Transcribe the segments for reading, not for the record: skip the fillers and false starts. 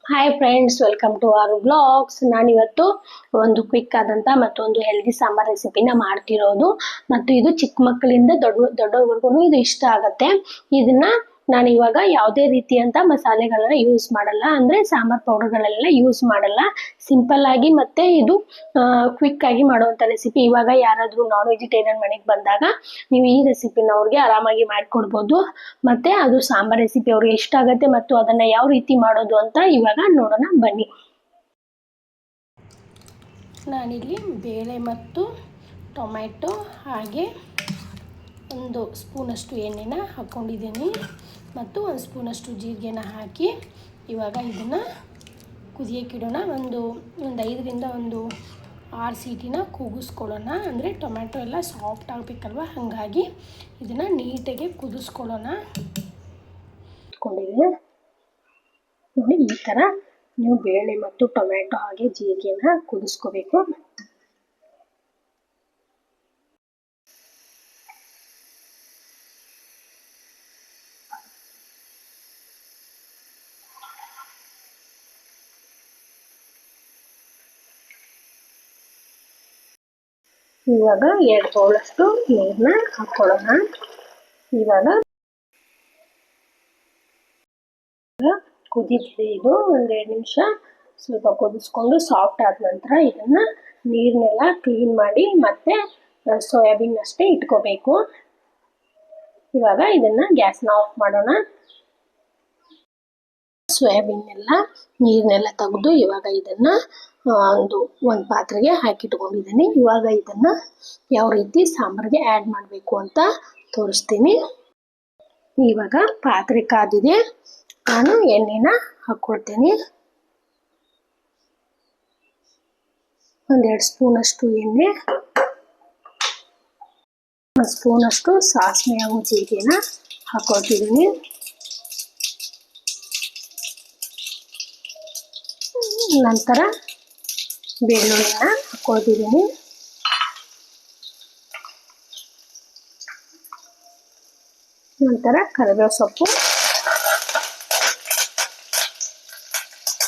Hi friends, welcome to our blogs. ನಾನಿವತ್ತು ಒಂದು quick ಆದಂಥ ಮತ್ತೊಂದು ಹೆಲ್ದಿ ಸಾಂಬಾರ್ ರೆಸಿಪಿನ ಮಾಡ್ತಿರೋದು. ಮತ್ತು ಇದು ಚಿಕ್ಕ ಮಕ್ಕಳಿಂದ ದೊಡ್ಡವರೆಗೂ ಇದು ಇಷ್ಟ ಆಗುತ್ತೆ. ಇದನ್ನ ನಾನು ಇವಾಗ ಯಾವುದೇ ರೀತಿಯಂಥ ಮಸಾಲೆಗಳನ್ನ ಯೂಸ್ ಮಾಡಲ್ಲ, ಅಂದರೆ ಸಾಂಬಾರ್ ಪೌಡರ್ಗಳೆಲ್ಲ ಯೂಸ್ ಮಾಡಲ್ಲ. ಸಿಂಪಲ್ ಆಗಿ ಮತ್ತೆ ಇದು ಕ್ವಿಕ್ ಆಗಿ ಮಾಡುವಂಥ ರೆಸಿಪಿ. ಇವಾಗ ಯಾರಾದರೂ ನಾನ್ ವೆಜಿಟೇರಿಯನ್ ಮನೆಗೆ ಬಂದಾಗ ನೀವು ಈ ರೆಸಿಪಿನ ಅವ್ರಿಗೆ ಆರಾಮಾಗಿ ಮಾಡಿಕೊಡ್ಬೋದು. ಮತ್ತು ಅದು ಸಾಂಬಾರ್ ರೆಸಿಪಿ ಅವ್ರಿಗೆ ಇಷ್ಟ ಆಗುತ್ತೆ. ಮತ್ತು ಅದನ್ನು ಯಾವ ರೀತಿ ಮಾಡೋದು ಅಂತ ಇವಾಗ ನೋಡೋಣ ಬನ್ನಿ. ನಾನಿಲ್ಲಿ ಬೇಳೆ ಮತ್ತು ಟೊಮ್ಯಾಟೊ ಹಾಗೆ ಒಂದು ಸ್ಪೂನಷ್ಟು ಎಣ್ಣೆನ ಹಾಕ್ಕೊಂಡಿದ್ದೀನಿ ಮತ್ತು ಒಂದು ಸ್ಪೂನಷ್ಟು ಜೀರಿಗೆನ ಹಾಕಿ ಇವಾಗ ಇದನ್ನು ಕುದಿಯೋಕ್ಕಿಡೋಣ. ಒಂದು 5ರಿಂದ 6 ಸೀಟಿನ ಕೂಗಿಸ್ಕೊಳ್ಳೋಣ. ಅಂದರೆ ಟೊಮ್ಯಾಟೊ ಎಲ್ಲ ಸಾಫ್ಟ್ ಆಗಬೇಕಲ್ವ, ಹಾಗಾಗಿ ಇದನ್ನು ನೀಟಾಗಿ ಕುದಿಸ್ಕೊಳ್ಳೋಣ. ನೋಡಿ, ಈ ಥರ ನೀವು ಬೇಳೆ ಮತ್ತು ಟೊಮ್ಯಾಟೊ ಹಾಗೆ ಜೀರಿಗೆನ ಕುದಿಸ್ಕೋಬೇಕು. ಇವಾಗ 2 ಬೌಲಷ್ಟು ನೀರನ್ನ ಹಾಕ್ಕೊಳ್ಳೋಣ. ಇವಾಗ ಕುದೀತಿದೆ. ಇದು 1-2 ನಿಮಿಷ ಸ್ವಲ್ಪ ಕುದಿಸ್ಕೊಂಡು ಸಾಫ್ಟ್ ಆದ ನಂತರ ಇದನ್ನು ನೀರನ್ನೆಲ್ಲ ಕ್ಲೀನ್ ಮಾಡಿ ಮತ್ತೆ ಸೋಯಾಬೀನ್ ಅಷ್ಟೇ ಇಟ್ಕೋಬೇಕು. ಇವಾಗ ಇದನ್ನು ಗ್ಯಾಸ್ನ ಆಫ್ ಮಾಡೋಣ. ಸೋಯಾಬೀನ್ ನೀರನ್ನೆಲ್ಲ ತೆಗೆದು ಇವಾಗ ಇದನ್ನು ಒಂದು ಪಾತ್ರೆಗೆ ಹಾಕಿಟ್ಕೊಂಡಿದ್ದೀನಿ. ಇವಾಗ ಇದನ್ನು ಯಾವ ರೀತಿ ಸಾಂಬಾರಿಗೆ ಆ್ಯಡ್ ಮಾಡಬೇಕು ಅಂತ ತೋರಿಸ್ತೀನಿ. ಇವಾಗ ಪಾತ್ರೆ ಕಾದಿದೆ, ನಾನು ಎಣ್ಣೆನ ಹಾಕ್ಕೊಳ್ತೀನಿ. 1-2 ಸ್ಪೂನಷ್ಟು ಎಣ್ಣೆ, 1 ಸ್ಪೂನಷ್ಟು ಸಾಸಿವೆ ಹಾಗೂ ಜೀರಿಗೆನ ಹಾಕ್ಕೊಳ್ತಿದ್ದೀನಿ. ನಂತರ ಬೆಳ್ಳುಳ್ಳಿನ ಹಾಕ್ಕೊಳ್ತಿದ್ದೀನಿ. ನಂತರ ಕರಿಬೇವು ಸೊಪ್ಪು,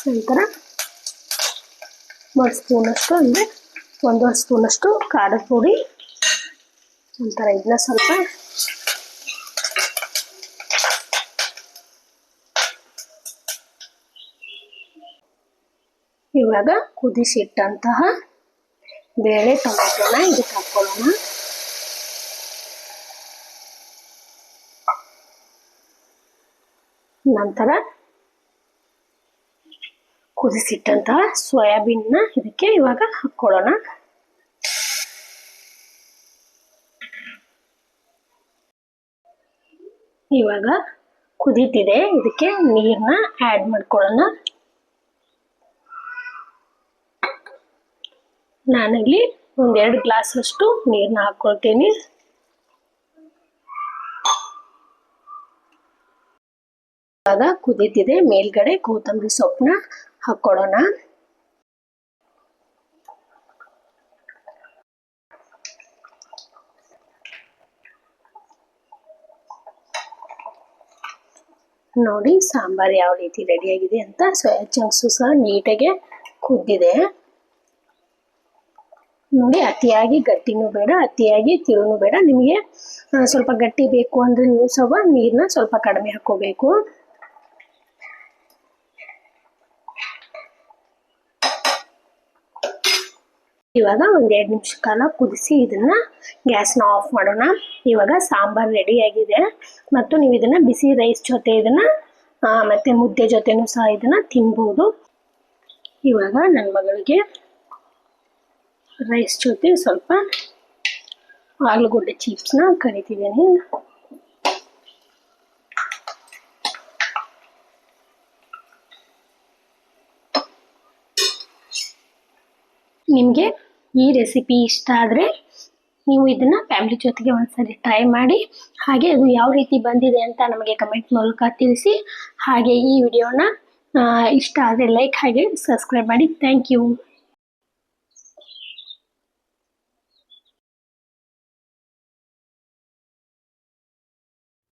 ನಂತರ 1 ಸ್ಪೂನಷ್ಟು ಅಂದರೆ 1 ಸ್ಪೂನಷ್ಟು ಖಾರದ ಪುಡಿ. ನಂತರ ಇದನ್ನ ಸ್ವಲ್ಪ ಇವಾಗ ಕುದಿಸಿಟ್ಟಂತಹ ಬೇಳೆ ಟೊಮ್ಯಾಟೊನ ಇದಕ್ಕೆ ಹಾಕ್ಕೊಳ್ಳೋಣ. ನಂತರ ಕುದಿಸಿಟ್ಟಂತಹ ಸೋಯಾಬೀನ್ನ ಇದಕ್ಕೆ ಇವಾಗ ಹಾಕ್ಕೊಳ್ಳೋಣ. ಇವಾಗ ಕುದೀತಿದೆ, ಇದಕ್ಕೆ ನೀರನ್ನ ಆ್ಯಡ್ ಮಾಡ್ಕೊಳ್ಳೋಣ. ನಾನಿಲ್ಲಿ 1-2 ಗ್ಲಾಸಷ್ಟು ನೀರನ್ನ ಹಾಕ್ಕೊಳ್ತೀನಿ. ಇವಾಗ ಕುದೀತಿದೆ, ಮೇಲ್ಗಡೆ ಕೊತ್ತಂಬರಿ ಸೊಪ್ಪನ್ನ ಹಾಕ್ಕೊಳ್ಳೋಣ. ನೋಡಿ ಸಾಂಬಾರ್ ಯಾವ ರೀತಿ ರೆಡಿಯಾಗಿದೆ ಅಂತ. ಸೋಯಾ ಚಂಕ್ಸು ಸಹ ನೀಟಾಗಿ ಕುದ್ದಿದೆ. ನೋಡಿ, ಅತಿಯಾಗಿ ಗಟ್ಟಿನೂ ಬೇಡ, ಅತಿಯಾಗಿ ತಿರುನೂ ಬೇಡ. ನಿಮಗೆ ಸ್ವಲ್ಪ ಗಟ್ಟಿ ಬೇಕು ಅಂದರೆ ನೀವು ಸಹ ನೀರನ್ನ ಸ್ವಲ್ಪ ಕಡಿಮೆ ಹಾಕ್ಕೋಬೇಕು. ಇವಾಗ 1-2 ನಿಮಿಷ ಕಾಲ ಕುದಿಸಿ ಇದನ್ನ ಗ್ಯಾಸ್ನ ಆಫ್ ಮಾಡೋಣ. ಇವಾಗ ಸಾಂಬಾರ್ ರೆಡಿಯಾಗಿದೆ. ಮತ್ತು ನೀವು ಇದನ್ನ ಬಿಸಿ ರೈಸ್ ಜೊತೆ ಇದನ್ನ ಮತ್ತೆ ಮುದ್ದೆ ಜೊತೆನೂ ಸಹ ಇದನ್ನ ತಿನ್ಬೋದು. ಇವಾಗ ನನ್ನ ಮಗಳಿಗೆ ರೈಸ್ ಜೊತೆ ಸ್ವಲ್ಪ ಆಲೂಗಡ್ಡೆ ಚಿಪ್ಸ್ನ ಕರಿತಿದ್ದೀನಿ. ನಿಮಗೆ ಈ ರೆಸಿಪಿ ಇಷ್ಟ ಆದರೆ ನೀವು ಇದನ್ನು ಫ್ಯಾಮಿಲಿ ಜೊತೆಗೆ ಒಂದ್ಸರಿ ಟ್ರೈ ಮಾಡಿ. ಹಾಗೆ ಅದು ಯಾವ ರೀತಿ ಬಂದಿದೆ ಅಂತ ನಮಗೆ ಕಮೆಂಟ್ ಮೂಲಕ ತಿಳಿಸಿ. ಹಾಗೆ ಈ ವಿಡಿಯೋನ ಇಷ್ಟ ಆದರೆ ಲೈಕ್ ಹಾಗೆ ಸಬ್ಸ್ಕ್ರೈಬ್ ಮಾಡಿ. Thank you.